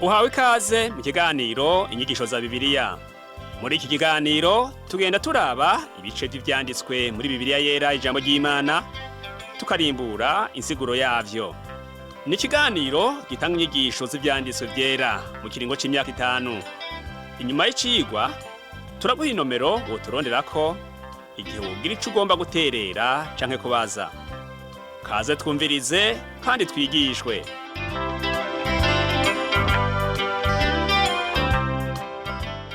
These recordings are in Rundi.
Uhawe ikaze mu kiganiro inyigisho za Bibiliya. Muri iki kiganiro tugenda turaba ibice vy'ivyanditswe muri Bibiliya yera ijambo ry'Imana, tukarimbura insiguro yavyo. Ni ikiganiro gitanga inyigisho z'ivyanditswe vyera mu kiringo c'imyaka 5. Inyuma y'icigwa turaguha inomero woturonderako igihe wogira ico ugomba guterera canke kubaza. Kaze twumvirize kandi twigishwe.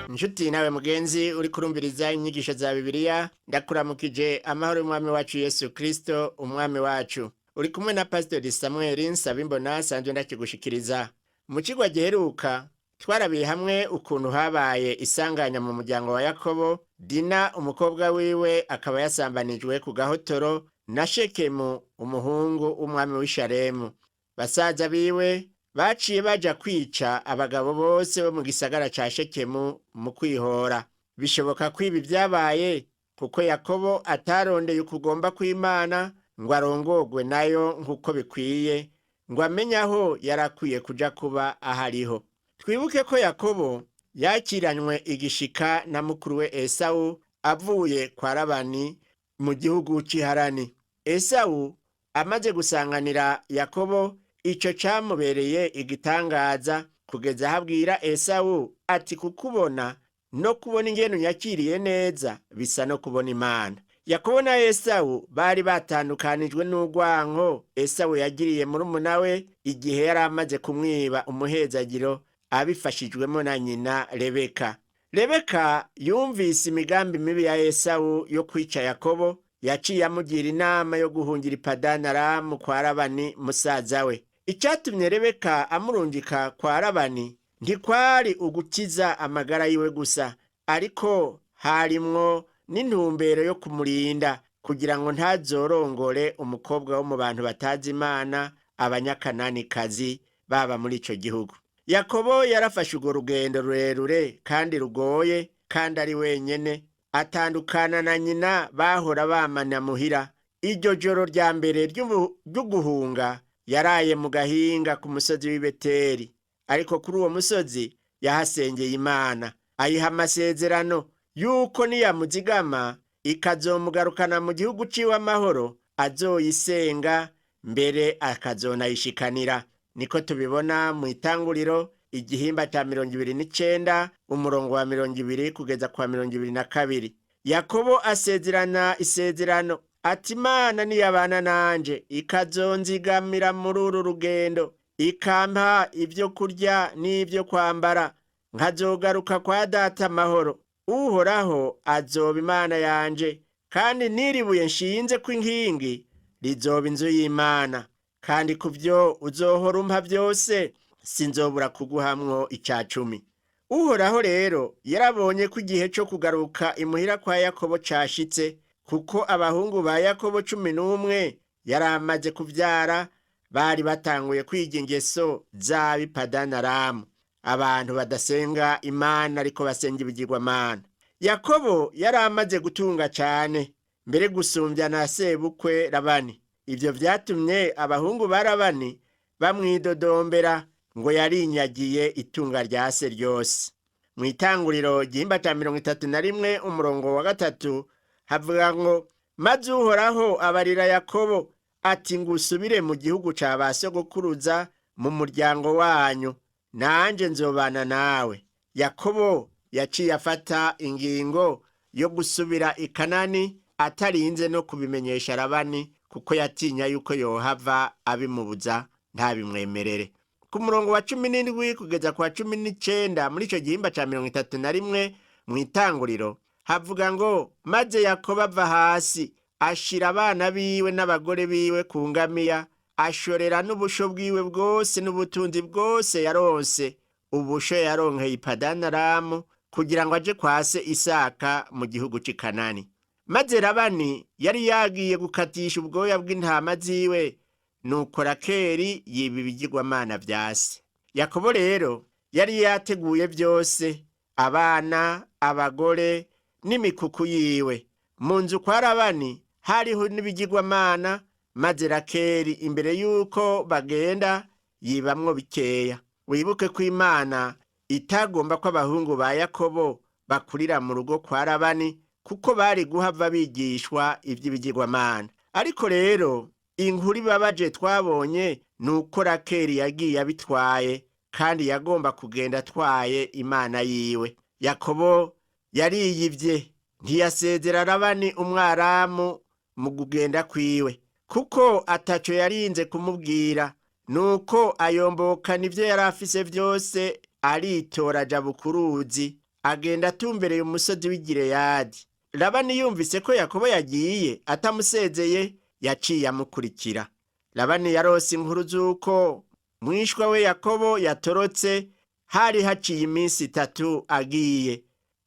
Nshuti nawe mugenzi uri kurumviriza inyigisho za Bibiliya, ndakuramukije amahoro y'umwami wacu Yesu Kristo umwami wacu. Uri kumwe na Pastor Samuel Nsabimbona sanzwe ndakigushikiriza. Mu cigwa giheruka twarabiye hamwe ukuntu habaye isanganya mu muryango wa Yakobo. Dina umukobwa wiwe akaba yasambanijwe ku gahotoro na Shekemu umuhungu w'umwami w'Isharemu. Basaza biwe baciye baja kwica abagabo bose bo mu gisagara ca Shekemu mu kwihora. Bishoboka ko ibi vyabaye kuko Yakobo atarondeye ukugomba kw'Imana ngo arongogwe nayo nk'uko bikwiye, ngo amenye aho yarakwiye kuja kuba ahariho. Twibuke ko Yakobo yakiranywe igishika na mukuru we Esawu avuye kwa Labani mu gihugu c'Iharani. Esawu amaze gusanganira Yakobo, ico camubereye igitangaza kugeza habwira Esawu ati kukubona no kubona ingene unyakiriye neza bisa no kubona Imana. Yakobo na Esawu bari batandukanijwe n'urwanko Esawu yagiriye murumuna we igihe yari amaze kumwiba umuhezagiro abifashijwemo na nyina Rebeka. Rebeka yumvise imigambi mibi ya Esawu yo kwica Yakobo, yaciye amugira inama yo guhungira i Padani Aramu kwa Labani musaza we. Icatumye Rebeka amurungika kwa Labani ntikwari ugukiza amagara yiwe gusa, ariko harimwo n'intumbero yo kumurinda kugira ngo ntazorongore umukobwa wo mu bantu batazi Imana, abanyakananikazi baba muri ico gihugu. Yakobo yarafashe urwo rugendo rurerure kandi rugoye, kandi ari wenyene, atandukana na nyina bahora bamana muhira. Iryo joro rya mbere ry'uguhunga yaraye mu gahinga ku musozi w'i Beteli, ariko kuri uwo musozi yahasengeye Imana, ayiha amasezerano yuko niyamuzigama ikazomugarukana mu gihugu ciwe amahoro, azoyisenga mbere akazonayishikanira. Niko tubibona mu Itanguriro igihimba ca 29 umurongo wa 20 kugeza kwa 22. Yakobo asezerana isezerano ati Imana niyabana nanje ikazonzigamira muri uru rugendo, ikampa ivyo kurya n'ivyo kwambara, nkazogaruka kwa data amahoro. Uhoraho azoba Imana yanje, kandi n'iribuye nshinze kw'inkingi rizoba inzu y'Imana, kandi kuvyo uzohora umpa vyose sinzobura kuguhamwo 10. Uhoraho rero yarabonye ko igihe co kugaruka imuhira kwa Yakobo cashitse, kuko abahungu ba Yakobo 11 yari amaze kuvyara bari batanguye kwiga ingeso z'ab'i Padani Aramu, abantu badasenga Imana ariko basenga ibigirwamana. Yakobo yari amaze gutunga cane, mbere gusumvya na sebukwe Labani. Ivyo vyatumye abahungu ba Labani bamwidodombera ngo yarinyagiye itunga rya se ryose. Mu Itanguriro igihimba ca 31 umurongo wa 3 havuga ngo maze Uhoraho abarira Yakobo ati ngusubire mu gihugu ca ba sogokuruza mu muryango wanyu, nanje nzobana nawe. Yakobo yaciye afata ingingo yo gusubira i Kanani atarinze no kubimenyesha Labani, kuko yatinya yuko yohava abimubuza ntabimwemerere. Ku murongo wa 17 kugeza kwa 19 muri ico gihimba ca 31 mu Itanguriro havuga ngo maze Yakobo ava hasi ashira abana biwe n'abagore biwe ku ngamiya, ashorera n'ubusho bwiwe bwose n'ubutunzi bwose yaronse. Ubusho yaronkeye i Padani Aramu kugira ngo aje kwa se Isaka mu gihugu c'i Kanani. Maze Labani yari yagiye gukatisha ubwoya bw'intama ziwe, nuko Rakeli yiba ibigirwamana vya se. Yakobo rero yari yateguye vyose, abana, abagore n'imikuku yiwe. Mu nzu kwa Labani hariho n'ibigirwamana, maze Rakeli imbere yuko bagenda yibamwo bikeya. wibuke ko Imana itagomba ko abahungu ba Yakobo bakurira mu rugo kwa Labani, kuko bari guhava bigishwa ivy'ibigirwamana. Ariko rero inkuru ibabaje twabonye nuko Rakeli yagiye abitwaye, kandi yagomba kugenda atwaye Imana yiwe. Yakobo yariyivye, ntiyasezera Labani umwaramu mu kugenda kwiwe, kuko ataco yarinze kumubwira. Nuko ayombokana ivyo yari afise vyose, aritora aja bukuruzi, agenda atumbereye umusozi w'i Gileyadi. Labani yumvise ko Yakobo yagiye atamusezeye, yaciye amukurikira. Labani yarose inkuru z'uko mwishwa we Yakobo yatorotse, hari haciye iminsi 3 agiye.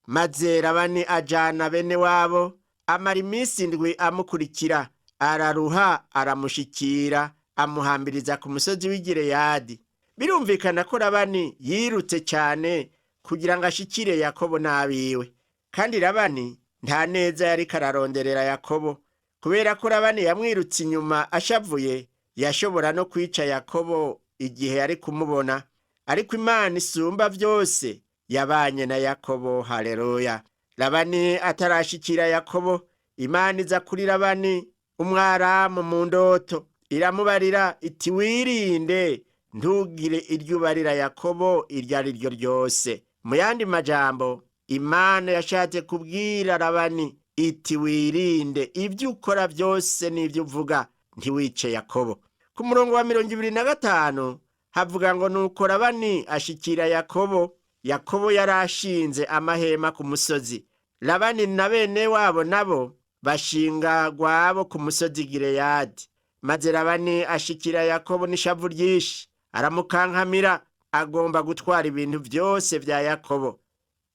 Maze Labani ajana bene wabo, amara iminsi 7 amukurikira, araruha, aramushikira, amuhambiriza ku musozi w'i Gileyadi. Birumvikana ko Labani yirutse cyane kugira ngo ashikire Yakobo n'abiwe. Kandi Labani nta neza yari kararonderera Yakobo, kubera ko Labani yamwirutse inyuma ashavuye, yashobora no kwica Yakobo igihe yari kumubona. Ariko Imana isumba vyose yabanye na Yakobo. Haleluya. Labani atarashikira Yakobo, Imana iza kuri Labani umwaramu mu ndoto, iramubarira iti wirinde ntugire iryo ubarira Yakobo iryo ari ryo ryose. Mu yandi majambo, Imana yashatse kubwira Labani iti wirinde ivyo ukora vyose n'ivyo uvuga, ntiwice Yakobo. Ku murongo wa 25 havuga ngo nuko Labani ashikira Yakobo. Yakobo yarashinze amahema ku musozi. Labani na bene wabo nabo bashinga gwabo ku musozi Gileyadi. Maze Labani ashikira Yakobo n'ishavu ryinshi, aramukankamira, agomba gutwara ibintu vyose vya Yakobo.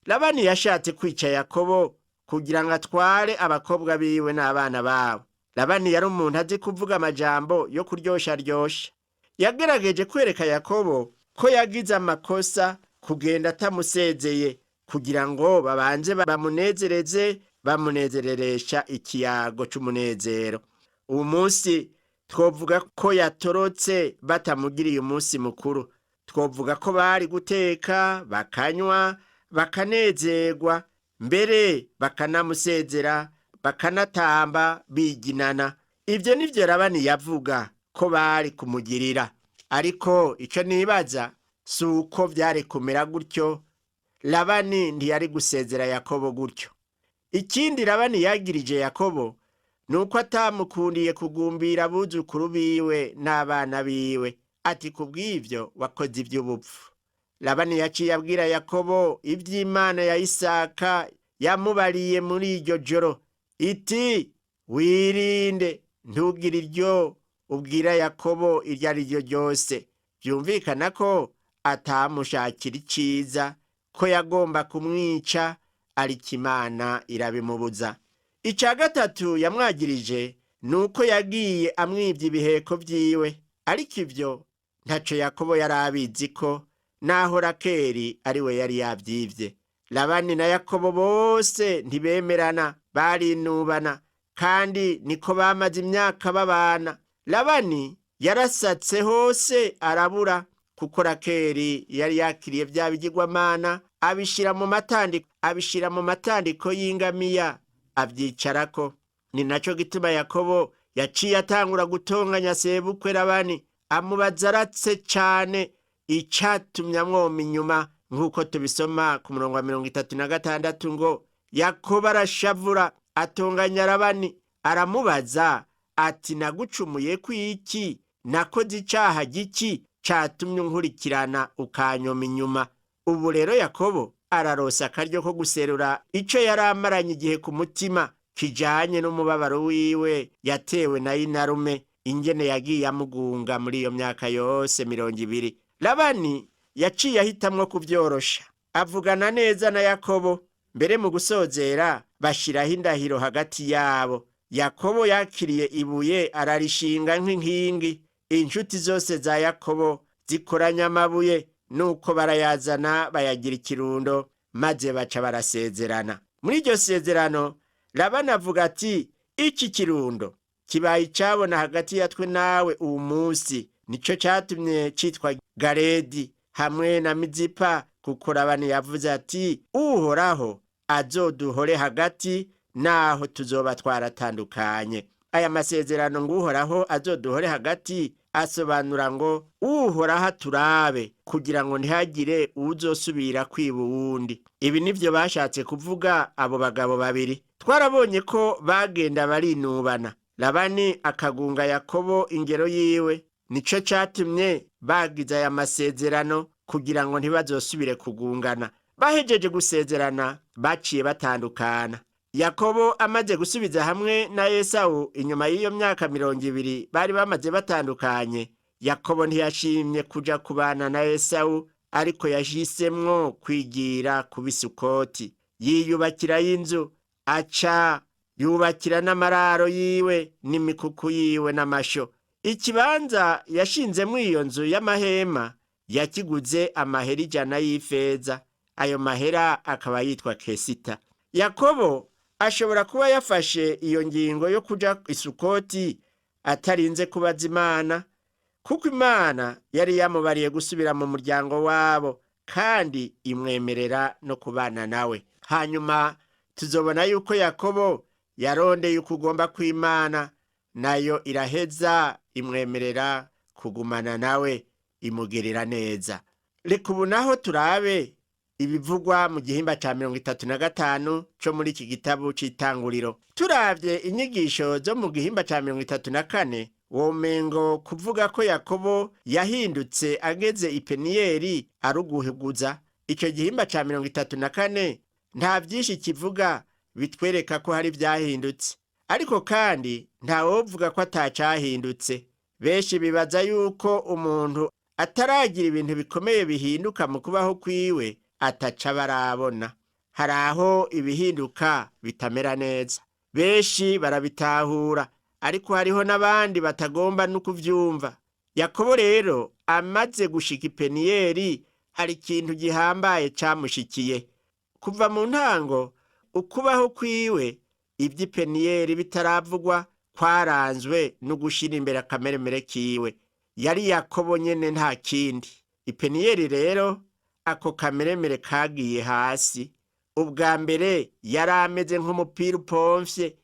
Labani yashatse kwica Yakobo kugira ngo atware abakobwa biwe n'abana babo. Labani yari umuntu azi kuvuga amajambo yo kuryosha ryosha. Yagerageje kwereka Yakobo ko yagize amakosa kugenda atamusezeye, kugira ngo babanze bamunezereze, bamunezereresha ikiyago c'umunezero. Uwo munsi twovuga ko yatorotse batamugiriye umunsi mukuru. Twovuga ko bari guteka, bakanywa, bakanezerwa, mbere bakanamusezera, bakanatamba biginana. Ivyo nivyo Labani yavuga ko bari kumugirira. Ariko ico nibaza suko vyari kumera gutyo. Labani ntiyari gusezera Yakobo gutyo. Ikindi Labani yagirije Yakobo nuko atamukundiye kugumbira abuzukuru biwe n'abana biwe, ati kubw'ivyo wakoze ivy'ubupfu. Labani yaciye abwira Yakobo ivy'Imana ya Isaka yamubariye muri iryo joro, iti wirinde ntugire iryo ubwira Yakobo iryo ari ryo ryose. Vyumvikana ko atamushakira iciza, ko yagomba kumwica, ariko Imana irabimubuza. Ica gatatu yamwagirije nuko yagiye amwivye ibiheko vyiwe. Ariko ivyo ntaco Yakobo yari abizi ko, naho Rakeli ari we yari yavyivye. Labani na Yakobo bose ntibemerana, barinubana, kandi niko bamaze imyaka babana. Labani yarasatse hose arabura, kuko Rakeli yari yakiriye vya bigirwamana, abishira mu matandiko y'ingamiya, avyicarako. Ni naco gituma Yakobo yaciye atangura gutonganya sebukwe Labani, amubaza aratse cane icatumye amwoma inyuma, nk'uko tubisoma ku murongo wa 36 ngo Yakobo arashavura, atonganya Labani, aramubaza ati nagucumuye kwiki? Nakoze icaha giki catumye unkurikirana ukanyoma inyuma? Ubu rero Yakobo ararosa akaryo ko guserura ico yari amaranye igihe ku mutima, kijanye n'umubabaro wiwe yatewe na inarume, ingene yagiye amugunga muri iyo myaka yose 20. Labani yaciye ahitamwo kuvyorosha, avugana neza na Yakobo. Mbere mu gusozera bashiraho indahiro hagati yabo. Yakobo yakiriye ibuye ararishinga nk'inkingi. Inshuti zose za Yakobo zikoranya amabuye, nuko barayazana bayagira ikirundo, maze baca barasezerana. Muri iryo sezerano Labani avuga ati, iki kirundo kibaye icabona hagati yatwe nawe uwu munsi, nico catumye citwa Galedi. hamwe na Mizipa, kuko Labani yavuze ati uhoraho azoduhore hagati naho tuzoba twaratandukanye. Aya masezerano ngo uhoraho azoduhore hagati asobanura ngo uhoraho turabe kugira ngo ntihagire uzosubira kwiba uwundi. Ibi nivyo bashatse kuvuga abo bagabo babiri. Twarabonye ko bagenda barinubana, Labani akagunga Yakobo ingero yiwe, nico catumye bagize aya masezerano kugira ngo ntibazosubire kugungana. Bahejeje gusezerana baciye batandukana. Yakobo amaze gusubiza hamwe na Esawu inyuma y'iyo myaka 200 bari bamaze batandukanye, Yakobo ntiyashimye kuja kubana na Esawu, ariko yahisemwo kwigira ku Sukoti. Yiyubakira y'inzu, aca yubakira n'amararo yiwe n'imikuku yiwe n'amasho. Ikibanza yashinzemwo iyo nzu y'amahema yakiguze amahera 100 y'ifeza. Ayo mahera akaba yitwa Kesita. Yakobo ashobora kuba yafashe iyo ngingo yo kuja i Sukoti atarinze kubaza Imana, kuko Imana yari yamubariye gusubira mu muryango wabo kandi imwemerera no kubana nawe. Hanyuma tuzobona yuko Yakobo yarondeye ukugomba kw'Imana, nayo iraheza imwemerera kugumana nawe, imugerera neza. Reka ubu naho turabe ibivugwa mu gihimba ca 35 co muri iki gitabo c'Itanguriro. Turavye inyigisho zo mu gihimba ca 34, womengo kuvuga ko Yakobo yahindutse ageze i Peniyeli aruguheguza. Ico gihimba ca 34 nta vyinshi kivuga bitwereka ko hari vyahindutse, ariko kandi nta wovuga ko atacahindutse. Benshi bibaza yuko umuntu ataragira ibintu bikomeye bihinduka mu kubaho kwiwe ataca barabona. Hari aho ibihinduka bitamera neza, benshi barabitahura, ariko hariho n'abandi batagomba no kuvyumva. Yakobo rero amaze gushika i Peniyeli, hari ikintu gihambaye camushikiye. Kuva mu ntango ukubaho kwiwe ivy'i Peniyeli bitaravugwa kwaranzwe no gushira imbere akameremere kiwe. Yari Yakobo nyene nta kindi. I Peniyeli rero ako kameremere kagiye hasi. Ubwa mbere yari ameze nk'umupira upomfye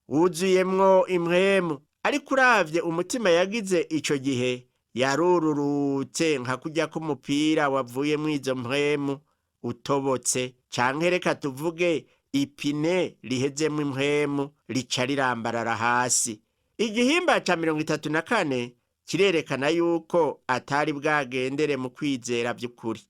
wuzuyemwo impwemu, ariko uravye umutima yagize ico gihe yarururutse nka kurya k'umupira wavuye mw'izo mpwemu utobotse, canke reka tuvuge ipine rihezemwo impwemu rica rirambarara hasi. Igihimba ca 34 kirerekana yuko atari bwagendere mu kwizera vy'ukuri.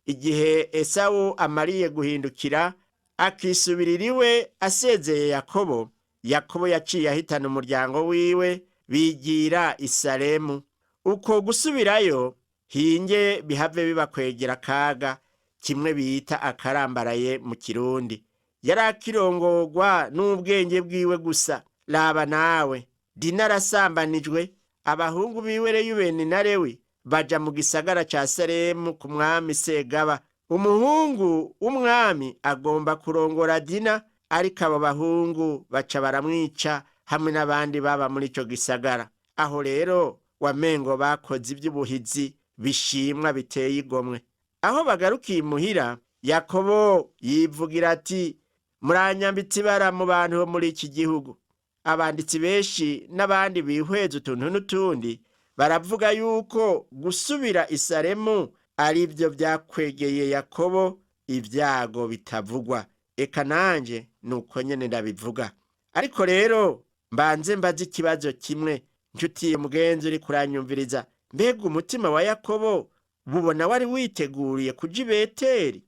Igihe Esawu amariye guhindukira akisubirira iwe asezeye Yakobo, Yakobo yaciye ahitana umuryango wiwe bigira i Salemu. Uko gusubirayo hinge bihave bibakwegera akaga, kimwe bita akarambaraye mu Kirundi. Yari akirongorwa n'ubwenge bwiwe gusa. Raba nawe, Dina arasambanijwe, abahungu biwe Reyubeni na Lewi baja mu gisagara ca Salemu ku mwami Segaba. Umuhungu w'umwami agomba kurongora Dina, ariko abo bahungu baca baramwica hamwe n'abandi baba muri ico gisagara. Aho rero wamengo bakoze ivy'ubuhizi bishimwa biteye igomwe. Aho bagarukiye imuhira, Yakobo yivugira ati muranyambitse ibara mu bantu bo muri iki gihugu. Abanditsi benshi n'abandi bihweza utuntu n'utundi baravuga yuko gusubira i Salemu ari byo byakwegeye Yakobo ibyago bitavugwa. Eka nanje nuko nyene ndabivuga. Ariko rero mbanze mbaze ikibazo kimwe, nshuti mugenzi uri kuranyumviriza. Mbega umutima wa Yakobo bubona wari witeguriye kuja i Beteli?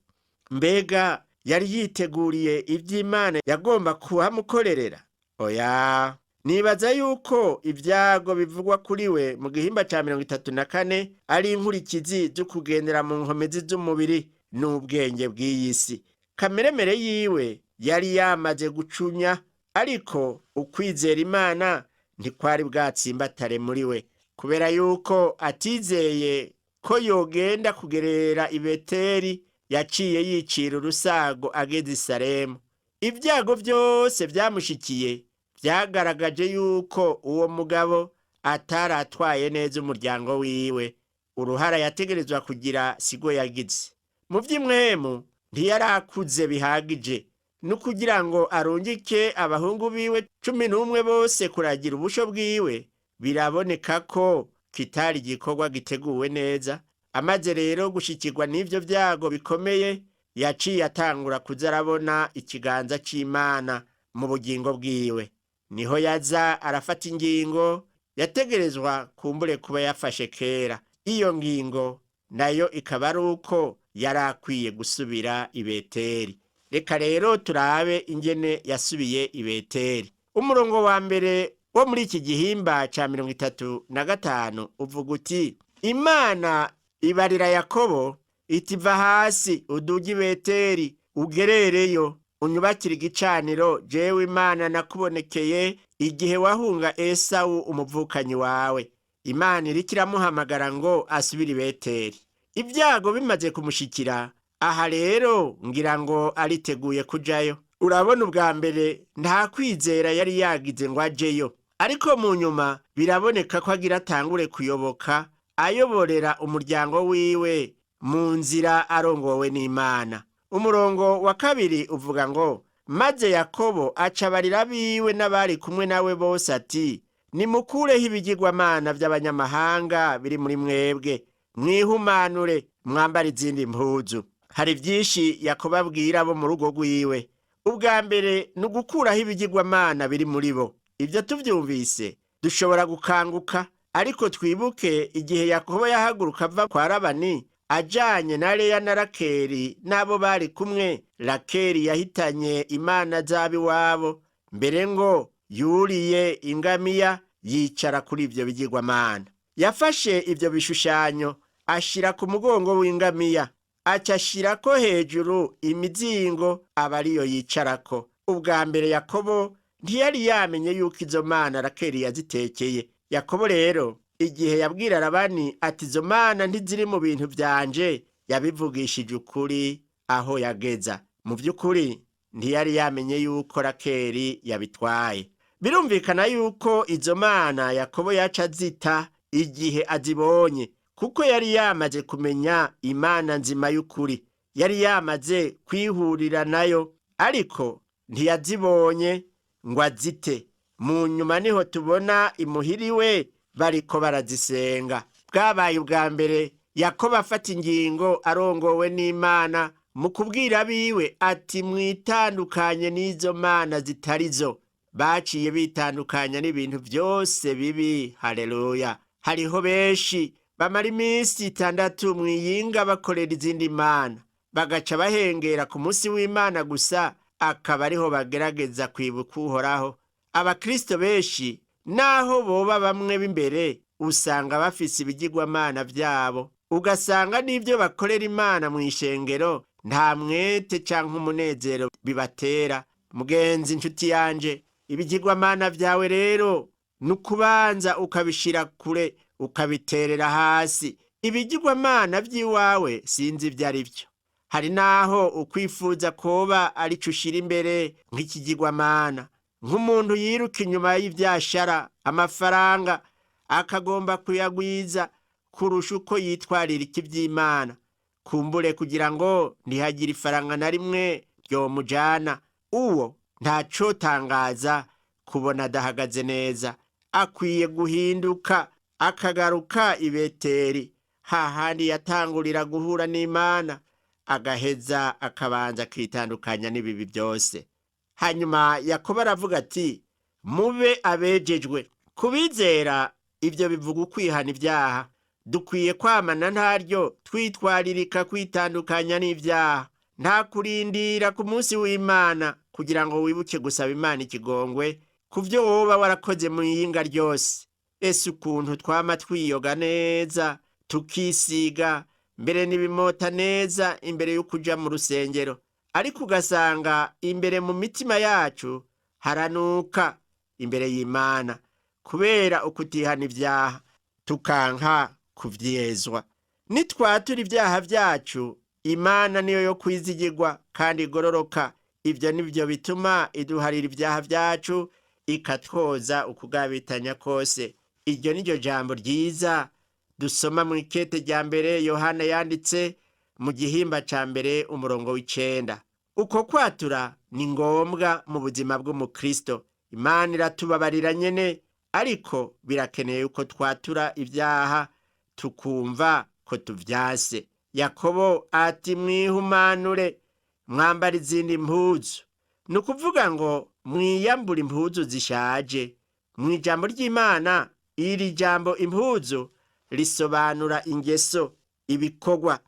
Mbega yari yiteguriye ivy'Imana yagomba kuhamukorerera? Oya, nibaza yuko ibyago bivugwa kuri we mu gihimba ca 34 ari inkurikizi zo kugendera mu nkomezi z'umubiri n'ubwenge bw'iyisi. Kameremere yiwe yari yamaze gucunya, ariko ukwizera Imana ntikwari bwatsimbatare muri we, kubera yuko atizeye ko yogenda kugerera i Beteli. Yaciye yicira urusago ageze i Salemu. Ibyago byose byamushikiye byagaragaje yuko uwo mugabo ataratwaye neza umuryango wiwe, uruhara yategerezwa kugira sigo yagize. Mu vy'imwemu ntiyarakuze bihagije no kugira ngo arungike abahungu biwe 11 bose kuragira ubusho bwiwe. Biraboneka ko kitari igikorwa giteguwe neza. Amaze rero gushikirwa n'ivyo vyago bikomeye, yaciye atangura kuza arabona ikiganza c'Imana mu bugingo bwiwe. Niho yaza arafata ingingo yategerezwa kumbure kuba yafashe kera. Iyo ngingo nayo ikaba ari uko yari akwiye gusubira i Beteli. Reka rero turabe ingene yasubiye i Beteli. Umurongo wa mbere wo muri iki gihimba ca 35 uvuga uti, Imana ibarira Yakobo iti, va hasi uduge i Beteli ugerereyo unyubakire igicaniro, jewe Imana nakubonekeye igihe wahunga Esawu umuvukanyi wawe. Imana iriko iramuhamagara ngo asubire i Beteli. Ibyago bimaze kumushikira, aha rero ngira ngo ariteguye kujayo. Urabona, ubwa mbere nta kwizera yari yagize ngo ajeyo, ariko mu nyuma biraboneka ko agira atangure kuyoboka, ayoborera umuryango wiwe mu nzira arongowe n'Imana. Umurongo wa kabiri uvuga ngo, maze Yakobo acabarira biwe n'abari kumwe nawe bose ati, nimukureho ibigirwamana vy'abanyamahanga biri muri mwebwe, mwihumanure mwambara izindi mpuzu. Hari vyinshi Yakobo abwira abo mu rugo rwiwe. Ubwa mbere ni ugukuraho ibigirwamana biri muri bo. Ivyo tuvyumvise dushobora gukanguka, ariko twibuke igihe Yakobo yahaguruka ava kwa Labani ajanye na Leya na Rakeli n'abo bari kumwe. Rakeli yahitanye imana z'abiwabo, mbere ngo yuriye ingamiya yicara kuri ivyo bigirwamana. Yafashe ivyo bishushanyo ashira ku mugongo w'ingamiya, aca ashirako hejuru imizingo aba ariyo yicarako. Ubwa mbere Yakobo ntiyari yamenye yuko izo mana Rakeli yazitekeye. Yakobo rero igihe yabwira Labani ati, izo mana ntiziri mu bintu vyanje, yabivugishije ukuri aho yageza. Mu vy'ukuri ntiyari yamenye yuko Rakeli yabitwaye. Birumvikana yuko izo mana Yakobo yaca azita igihe azibonye, kuko yari yamaze kumenya Imana nzima y'ukuri, yari yamaze kwihurira nayo, ariko ntiyazibonye ngo azite. Mu nyuma niho tubona imuhiriwe bariko barazisenga. Bwabaye ubwa mbere Yakobo afata ingingo arongowe n'Imana mu kubwira biwe ati, mwitandukanye n'izo mana zitarizo. Baciye bitandukanya n'ibintu vyose bibi. Haleluya! Hariho benshi bamara iminsi 6 mwiyinga bakorera izindi mana, bagaca bahengera ku munsi w'Imana gusa, akaba ariho bagerageza kwibuka Uhoraho. Abakristo benshi naho boba bamwe b'imbere, usanga bafise ibigirwamana vyabo, ugasanga n'ivyo bakorera Imana mu ishengero nta mwete canke umunezero bibatera. Mugenzi, inshuti yanje, ibigirwamana vyawe rero nukubanza ukabishira kure, ukabiterera hasi. Ibigirwamana vy'iwawe sinzi ivyo ari vyo. Hari naho ukwifuza koba arico ushira imbere nk'ikigirwamana, nk'umuntu yiruka inyuma y'ivyashara, amafaranga, akagomba kuyagwiza kurusha uko yitwarira ivy'Imana, kumbure kugira ngo ntihagire ifaranga na rimwe ryomujana. Uwo ntacotangaza kubona adahagaze neza. Akwiye guhinduka akagaruka i Beteli, hahandi yatangurira guhura n'Imana, agaheza akabanza kwitandukanya n'ibibi byose. Hanyuma Yakobo aravuga ati, mube abejejwe. Kubizera ivyo bivuga ukwihana ivyaha. Dukwiye kwamana ntaryo twitwaririka kwitandukanya n'ivyaha, nta kurindira ku munsi w'Imana kugira ngo wibuke gusaba Imana ikigongwe kuvyo woba warakoze mu yinga ryose. Ese ukuntu twama twiyoga neza, tukisiga, mbere n'ibimota neza imbere yo kuja mu rusengero, ariko ugasanga imbere mu mitima yacu haranuka imbere y'Imana kubera ukutihana ivyaha, tukanka kuvyezwa. Nitwatura ivyaha vyacu, Imana niyo yo kwizigirwa kandi igororoka. Ivyo nivyo bituma iduharira ivyaha vyacu, ikatwoza ukugabitanya kose. Iryo niryo jambo ryiza dusoma mu ikete rya mbere Yohana yanditse mu gihimba ca mbere umurongo w'9. Uko kwatura ni ngombwa mu buzima bw'umukristo. Imana iratubabarira nyene, ariko birakeneye yuko twatura ibyaha tukumva ko tuvyase. Yakobo ati mwihumanure mwambara izindi mpuzu. Ni ukuvuga ngo mwiyambura impuzu zishaje. Mu ijambo ry'Imana iri jambo impuzu risobanura ingeso, ibikorwa.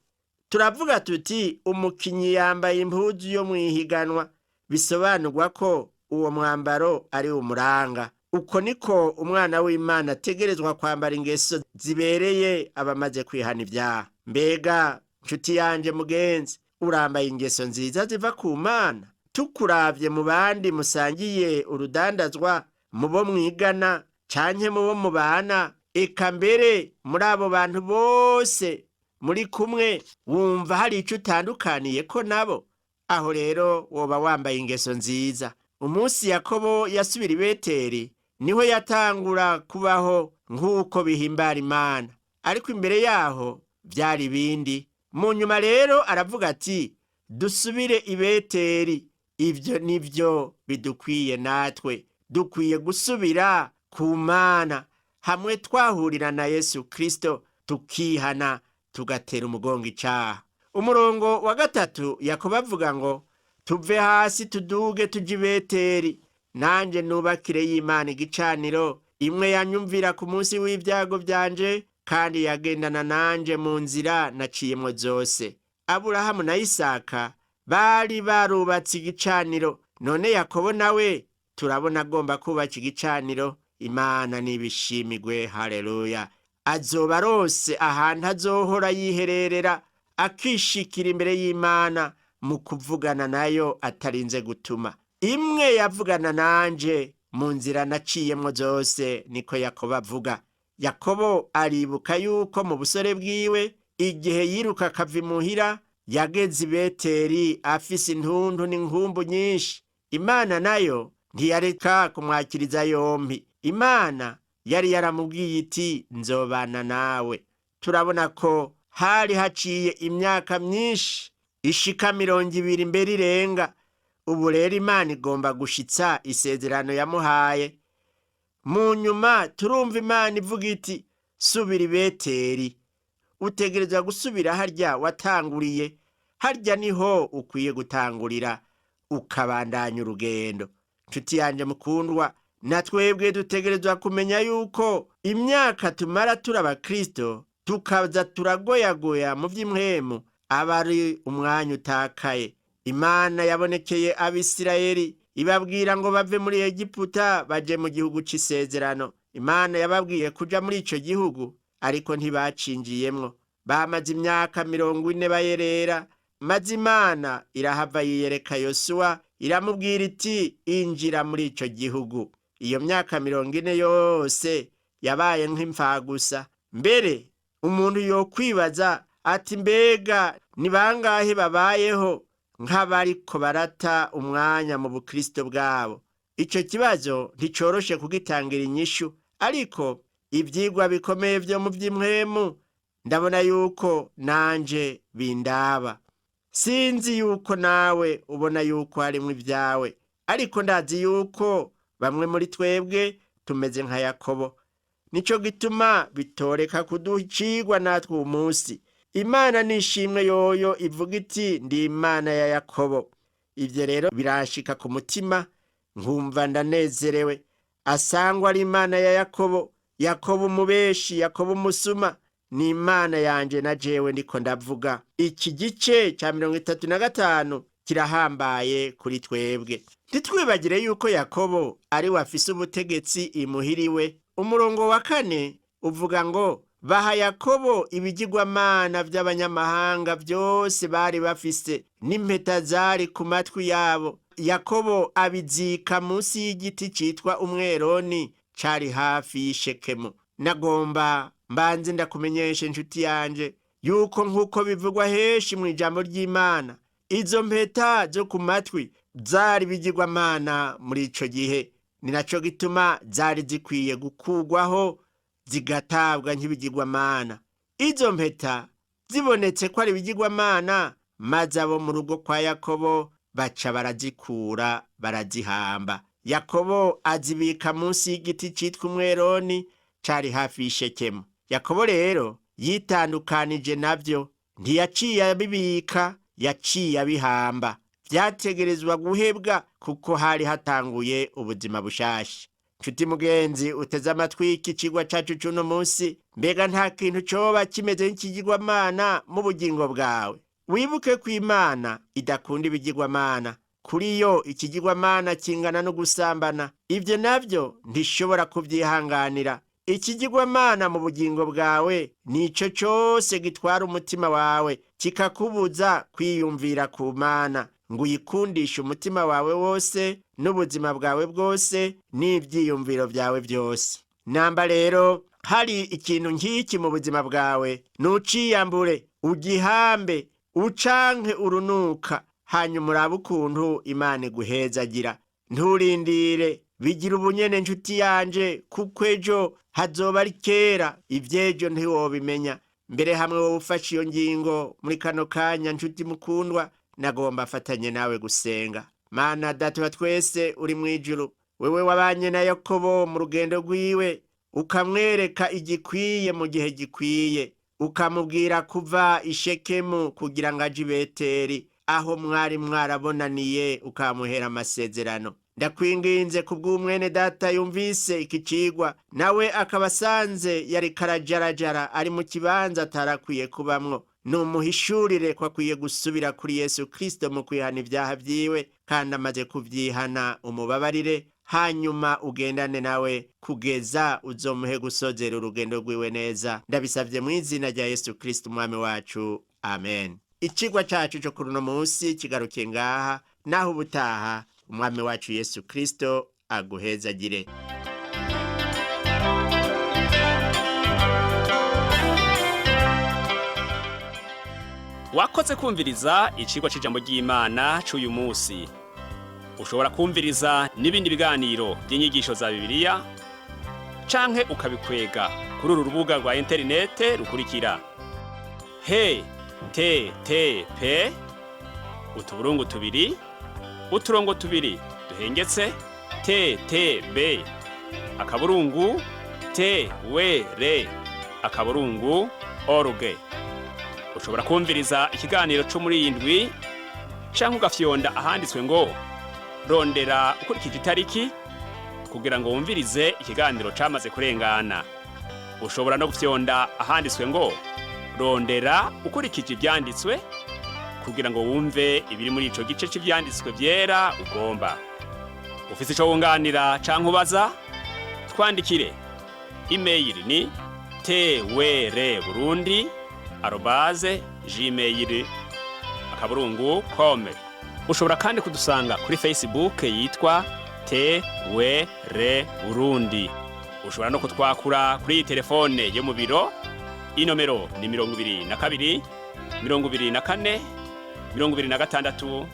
Turavuga tuti umukinyi yambaye impuzu yo mwihiganwa, bisobanurwa ko uwo mwambaro ari umuranga. Uko niko umwana w'Imana ategerezwa kwambara ingeso zibereye abamaze kwihana ibyaha. Mbega nshuti yanje mugenzi, urambaye ingeso nziza ziva ku Mana? Tukuravye mu bandi musangiye urudandazwa, mubo mwigana canke mubo mubana, eka mbere muri abo bantu bose muri kumwe, wumva hari ico utandukaniye ko nabo? Aho rero woba wambaye ingeso nziza. Umunsi Yakobo yasubira i Beteli niho yatangura kubaho nk'uko bihimbara Imana, ariko imbere yaho vyari ibindi. Mu nyuma rero aravuga ati dusubire i Beteli. Ivyo nivyo bidukwiye natwe. Dukwiye gusubira ku Mana hamwe twahurira na Yesu Kristo, tukihana tugatera umugongo icaha. Umurongo wa 3 Yakobo avuga ngo tuve hasi tuduge tuja i Beteli, nanje nubakire y'Imana igicaniro, imwe yanyumvira ku munsi w'ibyago vyanje, kandi yagendana nanje mu nzira naciyemwo zose. Aburahamu na Isaka bari barubatse igicaniro, none Yakobo nawe turabona agomba kubaka igicaniro. Imana nibishimigwe, haleluya. Azoba arose ahantu azohora yihererera, akishikira imbere y'Imana mu kuvugana nayo atarinze gutuma. Imwe yavugana nanje mu nzira naciyemwo zose, niko Yakobo avuga. Yakobo aribuka yuko mu busore bwiwe, igihe yiruka akava imuhira, yageze i Beteli afise intuntu n'inkumbu nyinshi. Imana nayo ntiyareka kumwakiriza yompi. Imana yari yaramubwiye iti nzobana nawe. Turabona ko hari haciye imyaka myinshi, ishika 20 mbere irenga. Ubu rero Imana igomba gushitsa isezerano yamuhaye. Mu nyuma turumva Imana ivuga iti subira i Beteli. Utegerezwa gusubira harya watanguriye. Harya niho ukwiye gutangurira ukabandanya urugendo. Nshuti yanje mukundwa, natwebwe dutegerezwa kumenya yuko imyaka tumara turaba Kristo, tukaza turagoyagoya mu vy'impwemu, aba ari umwanya utakaye. Imana yabonekeye Abisirayeli ibabwira ngo bave muri Egiputa baje mu gihugu c'isezerano. Imana yababwiye kuja muri ico gihugu, ariko ntibacinjiyemwo. Bamaze imyaka 40 bayerera, maze Imana irahava yiyereka Yosuwa, iramubwira iti injira muri ico gihugu. Iyo myaka 40 yose yabaye nk'imfagusa. Mbere umuntu yokwibaza ati mbega ni bangahe babayeho nk'abariko barata umwanya mu bukristo bwabo? Ico kibazo nticoroshe kugitangira inyishu, ariko ivyigwa bikomeye vyo mu vy'impwemu ndabona yuko nanje bindaba. Sinzi yuko nawe ubona yuko harimwo ivyawe, ariko ndazi yuko bamwe muri twebwe tumeze nka Yakobo. Nico gituma bitoreka kuduha icigwa natwe uyu munsi. Imana nishimwe yoyo ivuga iti ndi Imana ya Yakobo. Ivyo rero birashika ku mutima, nkumva ndanezerewe. Asangwa ari Imana ya Yakobo, Yakobo umubeshi, Yakobo umusuma, ni Imana yanje na jewe ndiko ndavuga. Iki gice ca 35 kirahambaye kuri twebwe. Ntitwibagire yuko Yakobo ari wafise ubutegetsi imuhiriwe. Umurongo wa 4 uvuga ngo baha Yakobo ibigirwamana vy'abanyamahanga vyose bari bafise, n'impeta zari ku matwi yabo. Yakobo abizika munsi y'igiti citwa umweroni cari hafi y'Ishekemu. Nagomba mbanze ndakumenyeshe nshuti yanje yuko nk'uko bivugwa heshi mu ijambo ry'Imana, izo mpeta zo ku matwi zari ibigirwamana muri ico gihe. Ni naco gituma zari zikwiye gukugwaho zigatabwa nk'ibigirwamana. Izo mpeta zibonetse ko ari ibigirwamana, maze abo mu rugo kwa Yakobo baca barazikura barazihamba. Yakobo azibika munsi y'igiti citwa umweroni cari hafi y'Ishekemu. Yakobo rero yitandukanije navyo, ntiyaciye abibika, yaciye abihamba. Vyategerezwa guhebwa kuko hari hatanguye ubuzima bushasha. Nshuti mugenzi uteze amatwi iki cigwa cacu c'uno munsi, mbega nta kintu coba kimeze nk'ikigirwamana mu bugingo bwawe? Wibuke ko Imana idakunda ibigirwamana. Kuri yo ikigirwamana kingana no gusambana. Ivyo navyo ntishobora kuvyihanganira. Ikigirwamana mu bugingo bwawe nico cose gitwara umutima wawe, kikakubuza kwiyumvira ku Mana, ngo uyikundishe umutima wawe wose n'ubuzima bwawe bwose n'ivyiyumviro vyawe vyose. Namba rero hari ikintu nk'iki mu buzima bwawe, nuciyambure, ugihambe, ucanke urunuka, hanyuma urabe ukuntu Imana iguhezagira. Nturindire, bigira ubunyene nshuti yanje, kuko ejo hazoba ari kera, ivyejo ntiwobimenya. Mbere hamwe wowe ufashe iyo ngingo muri kano kanya, nshuti mukundwa, nagomba afatanye nawe gusenga. Mana Data wa twese uri mwijuru, wewe wabanye na Yakobo mu rugendo rwiwe, ukamwereka igikwiye mu gihe gikwiye, ukamubwira kuva i Shekemu kugira ngo aje i Beteli, aho mwari mwarabonaniye, ukamuhera amasezerano. Ndakwinginze kubw'umwene data yumvise iki cigwa, nawe akabasanze yari karajarajara, ari mu kibanza atarakwiye kubamwo, numuhishurire ko akwiye gusubira kuri Yesu Kristo mu kwihana ivyaha vyiwe, kandi amaze kuvyihana umubabarire, hanyuma ugendane nawe kugeza uzomuhe gusozera urugendo rwiwe neza. Ndabisavye mu izina rya Yesu Kristo umwami wacu, amen. Icigwa cacu cyo kuri uno munsi kigarukiye ngaha, naho ubutaha umwami wacu Yesu Kristo aguhezagire. Wakoze kumviriza icigwa c'ijambo ry'Imana c'uyu munsi. Ushobora kumviriza n'ibindi biganiro by'inyigisho za Bibiliya, canke ukabikwega kuri uru rubuga rwa interinete rukurikira: http utuburungu tubiri uturongo tubiri duhengetse ttb akaburungu twr/org. Ushobora kumviriza ikiganiro cyo muri iyi ndwi, canke ugafyonda ahanditswe ngo rondera ukurikije itariki kugira ngo wumvirize ikiganiro camaze kurengana. Ushobora no gufyonda ahanditswe ngo rondera ukurikije ivyanditswe kugira ngo wumve ibiri muri ico gice c'ivyanditswe vyera ugomba. Ufise ico wunganira canke ubaza, twandikire. Email ni twr@gmail.com. Ushobora kandi kudusanga kuri Facebook yitwa TWR Burundi. Ushobora no kutwakura kuri telefone yo mu biro, inomero ni 22 24 26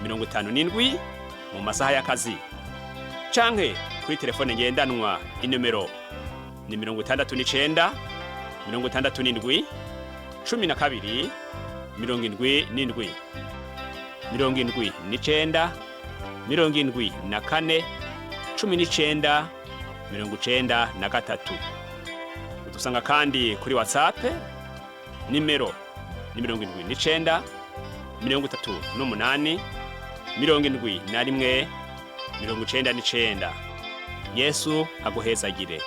57 mu masaha y'akazi, canke kuri telefone ngendanwa, inomero ni 69 67 12 77 79 74 19 93. Udusanga kandi kuri WhatsApp, nimero ni 79 38 71 99. Yesu aguhezagire.